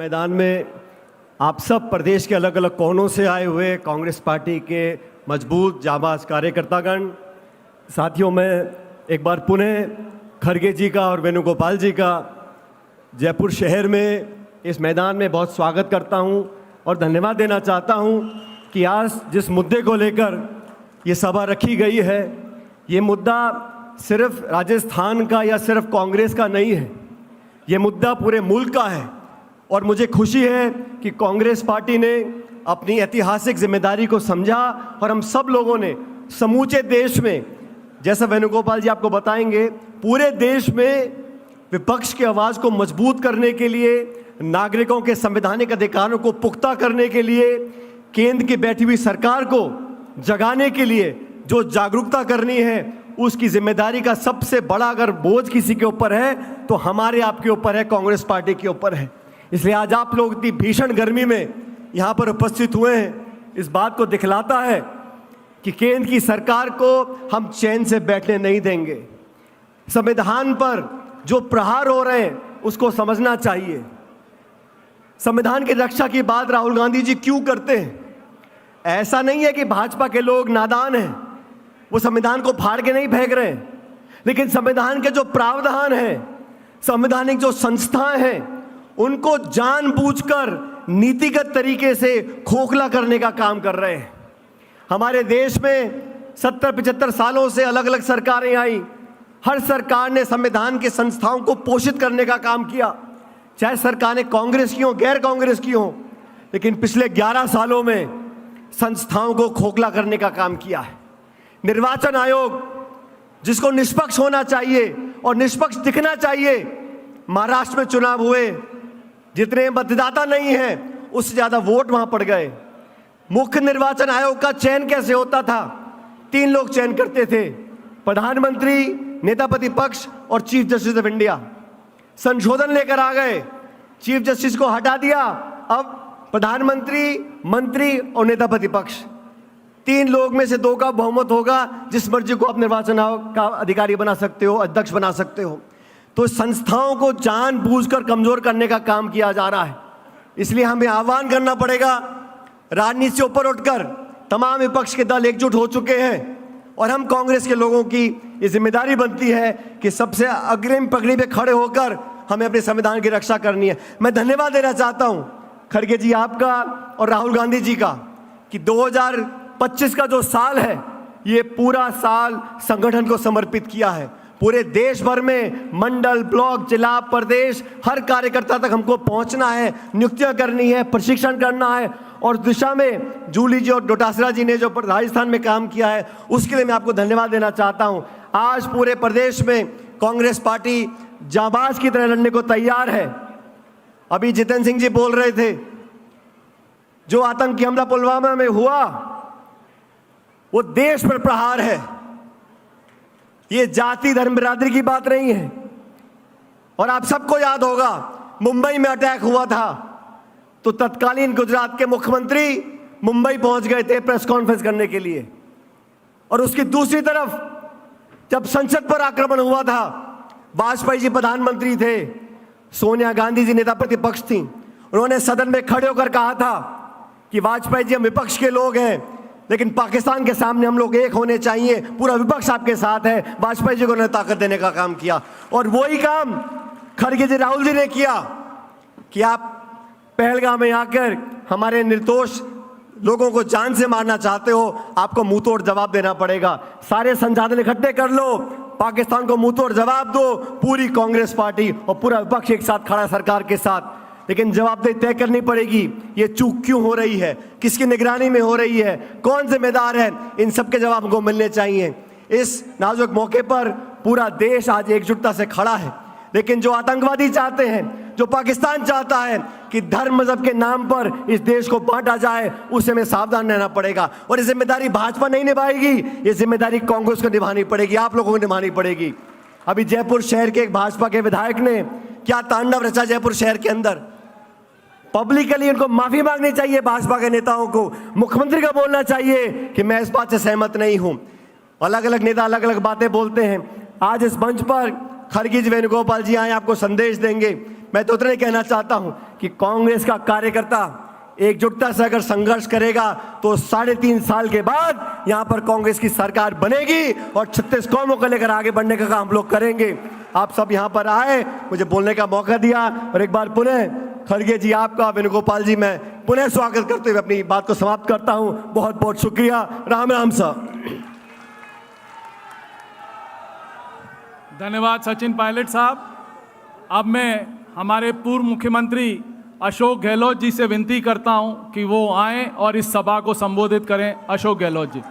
मैदान में आप सब प्रदेश के अलग अलग कोनों से आए हुए कांग्रेस पार्टी के मजबूत जाबाज कार्यकर्तागण, साथियों, मैं एक बार पुनः खड़गे जी का और वेणुगोपाल जी का जयपुर शहर में इस मैदान में बहुत स्वागत करता हूं और धन्यवाद देना चाहता हूं कि आज जिस मुद्दे को लेकर ये सभा रखी गई है, ये मुद्दा सिर्फ राजस्थान का या सिर्फ कांग्रेस का नहीं है, ये मुद्दा पूरे मुल्क का है। और मुझे खुशी है कि कांग्रेस पार्टी ने अपनी ऐतिहासिक जिम्मेदारी को समझा और हम सब लोगों ने समूचे देश में, जैसा वेणुगोपाल जी आपको बताएंगे, पूरे देश में विपक्ष की आवाज़ को मजबूत करने के लिए, नागरिकों के संवैधानिक अधिकारों को पुख्ता करने के लिए, केंद्र की बैठी हुई सरकार को जगाने के लिए जो जागरूकता करनी है, उसकी जिम्मेदारी का सबसे बड़ा अगर बोझ किसी के ऊपर है तो हमारे आपके ऊपर है, कांग्रेस पार्टी के ऊपर है। इसलिए आज आप लोग इतनी भीषण गर्मी में यहाँ पर उपस्थित हुए हैं, इस बात को दिखलाता है कि केंद्र की सरकार को हम चैन से बैठने नहीं देंगे। संविधान पर जो प्रहार हो रहे हैं उसको समझना चाहिए। संविधान की रक्षा की बात राहुल गांधी जी क्यों करते हैं? ऐसा नहीं है कि भाजपा के लोग नादान हैं, वो संविधान को फाड़ के नहीं फेंक रहे हैं, लेकिन संविधान के जो प्रावधान हैं, संवैधानिक जो संस्थाएं हैं, उनको जानबूझकर नीतिगत तरीके से खोखला करने का काम कर रहे हैं। हमारे देश में 70-75 सालों से अलग अलग सरकारें आई, हर सरकार ने संविधान के संस्थाओं को पोषित करने का काम किया, चाहे सरकारें कांग्रेस की हो, गैर कांग्रेस की हो, लेकिन पिछले 11 सालों में संस्थाओं को खोखला करने का काम किया है। निर्वाचन आयोग, जिसको निष्पक्ष होना चाहिए और निष्पक्ष दिखना चाहिए, महाराष्ट्र में चुनाव हुए, जितने मतदाता नहीं हैं उससे ज्यादा वोट वहां पड़ गए। मुख्य निर्वाचन आयोग का चयन कैसे होता था? 3 लोग चयन करते थे, प्रधानमंत्री, नेता प्रतिपक्ष और चीफ जस्टिस ऑफ इंडिया। संशोधन लेकर आ गए, चीफ जस्टिस को हटा दिया, अब प्रधानमंत्री, मंत्री और नेता प्रतिपक्ष, 3 लोग में से 2 का बहुमत होगा, जिस मर्जी को आप निर्वाचन आयोग का अधिकारी बना सकते हो, अध्यक्ष बना सकते हो। तो संस्थाओं को जानबूझकर कमजोर करने का काम किया जा रहा है। इसलिए हमें आह्वान करना पड़ेगा, राजनीति से ऊपर उठकर तमाम विपक्ष के दल एकजुट हो चुके हैं और हम कांग्रेस के लोगों की ये जिम्मेदारी बनती है कि सबसे अग्रिम पगड़ी पे खड़े होकर हमें अपने संविधान की रक्षा करनी है। मैं धन्यवाद देना चाहता हूं खड़गे जी आपका और राहुल गांधी जी का कि 2025 का जो साल है, ये पूरा साल संगठन को समर्पित किया है। पूरे देश भर में मंडल, ब्लॉक, जिला, प्रदेश, हर कार्यकर्ता तक हमको पहुंचना है, नियुक्तियां करनी है, प्रशिक्षण करना है और दिशा में जूली जी और डोटासरा जी ने जो राजस्थान में काम किया है, उसके लिए मैं आपको धन्यवाद देना चाहता हूं। आज पूरे प्रदेश में कांग्रेस पार्टी जाबाज की तरह लड़ने को तैयार है। अभी जितेंद्र सिंह जी बोल रहे थे, जो आतंकी हमला पुलवामा में हुआ वो देश पर प्रहार है, ये जाति धर्म बिरादरी की बात नहीं है। और आप सबको याद होगा, मुंबई में अटैक हुआ था तो तत्कालीन गुजरात के मुख्यमंत्री मुंबई पहुंच गए थे प्रेस कॉन्फ्रेंस करने के लिए। और उसकी दूसरी तरफ जब संसद पर आक्रमण हुआ था, वाजपेयी जी प्रधानमंत्री थे, सोनिया गांधी जी नेता प्रतिपक्ष थी, उन्होंने सदन में खड़े होकर कहा था कि वाजपेयी जी हम विपक्ष के लोग हैं, लेकिन पाकिस्तान के सामने हम लोग एक होने चाहिए, पूरा विपक्ष आपके साथ है। वाजपेयी जी को उन्होंने ताकत देने का काम किया और वही काम खड़गे जी, राहुल जी ने किया कि आप पहलगाम में आकर हमारे निर्दोष लोगों को जान से मारना चाहते हो, आपको मुंह तोड़ जवाब देना पड़ेगा। सारे संसाधन इकट्ठे कर लो, पाकिस्तान को मुंह तोड़ जवाब दो। पूरी कांग्रेस पार्टी और पूरा विपक्ष एक साथ खड़ा है सरकार के साथ, लेकिन जवाबदेही तय करनी पड़ेगी। ये चूक क्यों हो रही है, किसकी निगरानी में हो रही है, कौन जिम्मेदार है, इन सब के जवाब हमको मिलने चाहिए। इस नाजुक मौके पर पूरा देश आज एकजुटता से खड़ा है, लेकिन जो आतंकवादी चाहते हैं, जो पाकिस्तान चाहता है कि धर्म मजहब के नाम पर इस देश को बांटा जाए, उससे हमें सावधान रहना पड़ेगा। और ये जिम्मेदारी भाजपा नहीं निभाएगी, ये जिम्मेदारी कांग्रेस को निभानी पड़ेगी, आप लोगों को निभानी पड़ेगी। अभी जयपुर शहर के एक भाजपा के विधायक ने क्या तांडव रचा जयपुर शहर के अंदर। पब्लिकली उनको माफी मांगनी चाहिए, भाजपा के नेताओं को, मुख्यमंत्री का बोलना चाहिए कि मैं इस बात से सहमत नहीं हूं। अलग अलग नेता अलग अलग बातें बोलते हैं। आज इस मंच पर खड़गे जी, वेणुगोपाल जी आए, आपको संदेश देंगे। मैं तो उतना ही कहना चाहता हूं कि कांग्रेस का कार्यकर्ता एकजुटता से अगर संघर्ष करेगा तो 3.5 साल के बाद यहां पर कांग्रेस की सरकार बनेगी और 36 कौमों को लेकर आगे बढ़ने का काम हम लोग करेंगे। आप सब यहां पर आए, मुझे बोलने का मौका दिया, और एक बार पुनः खड़गे जी आपका, वेणुगोपाल जी, मैं पुनः स्वागत करते हुए अपनी बात को समाप्त करता हूं। बहुत बहुत शुक्रिया। राम राम साहब। धन्यवाद सचिन पायलट साहब। अब मैं हमारे पूर्व मुख्यमंत्री अशोक गहलोत जी से विनती करता हूं कि वो आएं और इस सभा को संबोधित करें। अशोक गहलोत जी।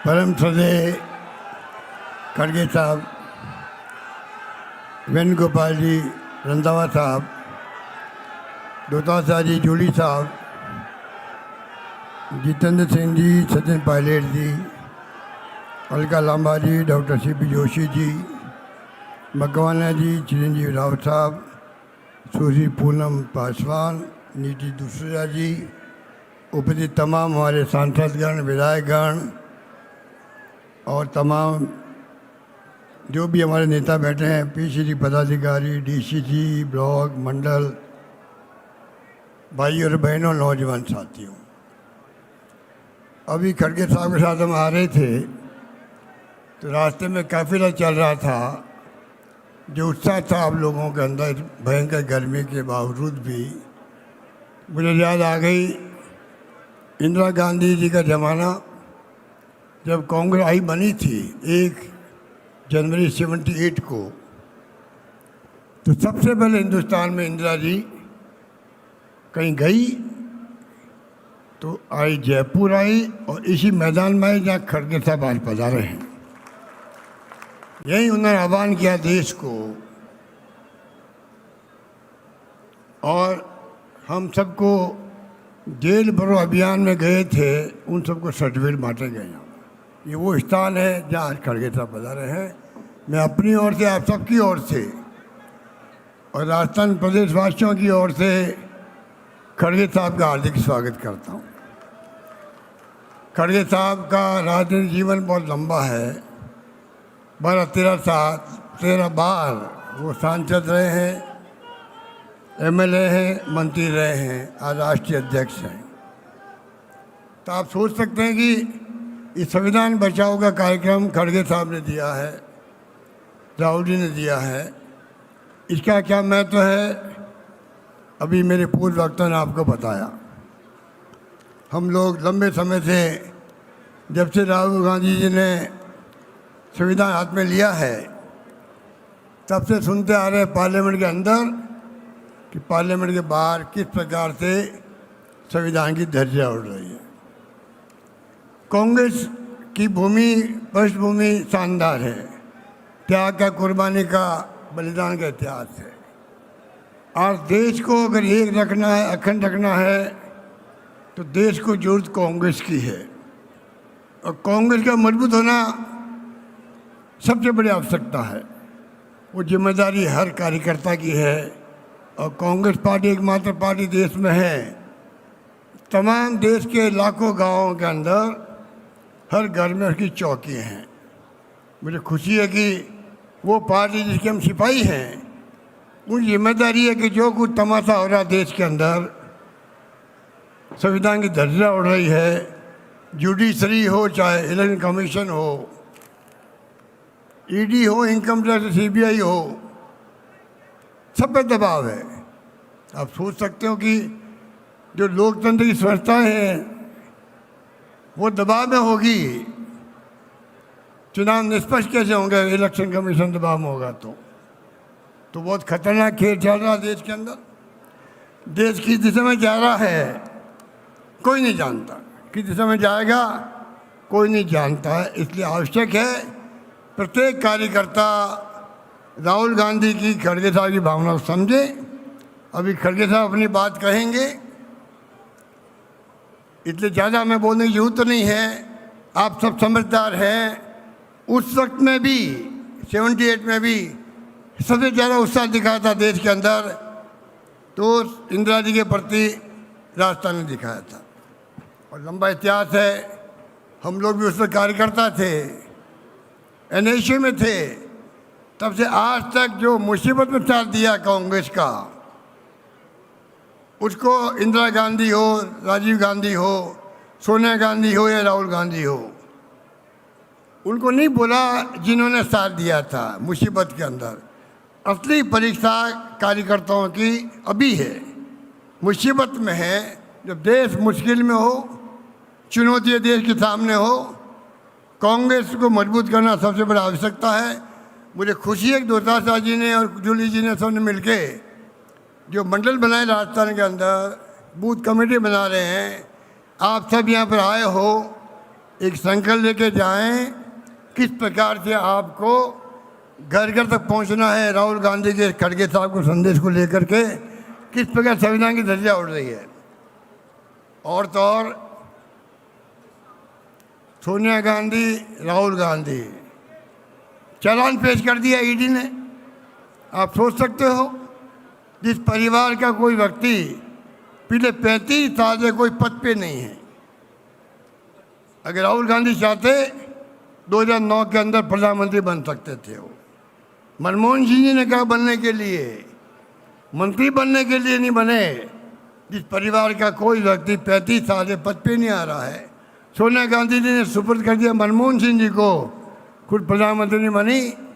परम श्रद्धेय खड़गे साहब, वेणुगोपाल जी, रंधावा साहब, डोटासरा जी, जूली साहब, जितेंद्र सिंह जी, सचिन पायलट जी, अलका लांबा जी, डॉक्टर सीपी जोशी जी, मकवाना जी, चिरंजीव राव साहब, सुश्री पूनम पासवान, नीति दूसरा जी, उपस्थित तमाम हमारे सांसदगण, विधायकगण और तमाम जो भी हमारे नेता बैठे हैं, पीसीसी पदाधिकारी, डीसीसी, ब्लॉक, मंडल, भाई और बहनों, नौजवान साथियों, अभी खड़गे साहब के साथ हम आ रहे थे तो रास्ते में काफिला चल रहा था। जो उत्साह था आप लोगों के अंदर भयंकर गर्मी के बावजूद भी, मुझे याद आ गई इंदिरा गांधी जी का ज़माना, जब कांग्रेस आई बनी थी 1 जनवरी 78 को। तो सबसे पहले हिंदुस्तान में इंदिरा जी कहीं गई तो आई, जयपुर आई, और इसी मैदान में आई जहाँ खड़गे साहब आज पधारे हैं। यही उन्होंने आह्वान किया देश को, और हम सबको जेल भरो अभियान में गए थे, उन सबको सर्टिफिकेट बांटे गए। ये वो स्थान है जहाँ आज खड़गे साहब पधारे हैं। मैं अपनी ओर से, आप सबकी ओर से और राजस्थान प्रदेश वासियों की ओर से खड़गे साहब का हार्दिक स्वागत करता हूँ। खड़गे साहब का राजनीतिक जीवन बहुत लंबा है। 13 बार वो सांसद रहे हैं, एमएलए हैं, मंत्री रहे हैं, आज राष्ट्रीय अध्यक्ष हैं। तो आप सोच सकते हैं कि इस संविधान बचाओ का कार्यक्रम खड़गे साहब ने दिया है, राहुल जी ने दिया है, इसका क्या महत्व है। अभी मेरे पूर्व वक्ता ने आपको बताया। हम लोग लंबे समय से, जब से राहुल गांधी जी ने संविधान हाथ में लिया है, तब से सुनते आ रहे हैं पार्लियामेंट के अंदर कि पार्लियामेंट के बाहर किस प्रकार से संविधान की धज्जियां उड़ रही है। कांग्रेस की भूमि, पृष्ठभूमि शानदार है, त्याग का, कुर्बानी का, बलिदान का इतिहास है। और देश को अगर एक रखना है, अखंड रखना है, तो देश को जरूरत कांग्रेस की है। और कांग्रेस का मजबूत होना सबसे बड़ी आवश्यकता है। वो जिम्मेदारी हर कार्यकर्ता की है। और कांग्रेस पार्टी एकमात्र पार्टी देश में है, तमाम देश के लाखों गांवों के अंदर हर घर में उसकी चौकी हैं। मुझे खुशी है कि वो पार्टी जिसके हम सिपाही हैं, उन जिम्मेदारी है कि जो कुछ तमाशा हो रहा देश के अंदर, संविधान की धज्जियां उड़ रही है, जुडिशरी हो, चाहे इलेक्शन कमीशन हो, ईडी हो, इनकम टैक्स, सीबीआई हो, सब पे दबाव है। आप सोच सकते हो कि जो लोकतंत्र की संस्थाएं हैं वो दबाव में होगी, चुनाव निष्पक्ष कैसे होंगे, इलेक्शन कमीशन दबाव में होगा तो बहुत खतरनाक खेल चल रहा है देश के अंदर। देश किस दिशा में जा रहा है कोई नहीं जानता, किस दिशा में जाएगा कोई नहीं जानता है। इसलिए आवश्यक है प्रत्येक कार्यकर्ता राहुल गांधी की, खड़गे साहब की भावना को समझे। अभी खड़गे साहब अपनी बात कहेंगे, इसलिए ज़्यादा मैं बोलने की जरूरत नहीं है। आप सब समझदार हैं। उस वक्त में भी 78 में भी सबसे ज़्यादा उत्साह दिखाया था देश के अंदर तो इंदिरा जी के प्रति रास्ता नहीं दिखाया था। और लंबा इतिहास है, हम लोग भी उसमें कार्यकर्ता थे, एनएसयू में थे। तब से आज तक जो मुसीबत में साथ दिया कांग्रेस का, उसको इंदिरा गांधी हो, राजीव गांधी हो, सोनिया गांधी हो या राहुल गांधी हो, उनको नहीं बोला जिन्होंने साथ दिया था मुसीबत के अंदर। असली परीक्षा कार्यकर्ताओं की अभी है, मुसीबत में है। जब देश मुश्किल में हो, चुनौती देश के सामने हो, कांग्रेस को मजबूत करना सबसे बड़ा आवश्यकता है। मुझे खुशी है कि दोता शाह जी ने और जूली जी ने सबने मिलके जो मंडल बनाए राजस्थान के अंदर, बूथ कमेटी बना रहे हैं। आप सब यहाँ पर आए हो, एक संकल्प लेके जाएं किस प्रकार से आपको घर घर तक पहुँचना है। राहुल गांधी के खड़गे साहब को संदेश को लेकर के किस प्रकार संविधान की धज्जियाँ उड़ रही है। और तो और सोनिया गांधी, राहुल गांधी, चालान पेश कर दिया ईडी ने। आप सोच सकते हो, जिस परिवार का कोई व्यक्ति पिछले 35 साल से कोई पद पे नहीं है। अगर राहुल गांधी चाहते 2009 के अंदर प्रधानमंत्री बन सकते थे। वो मनमोहन सिंह जी ने कहा बनने के लिए, मंत्री बनने के लिए नहीं बने। जिस परिवार का कोई व्यक्ति 35 साल से पद पे नहीं आ रहा है, सोनिया गांधी जी ने सुपुर्द कर दिया मनमोहन सिंह जी को, खुद प्रधानमंत्री नहीं बनी।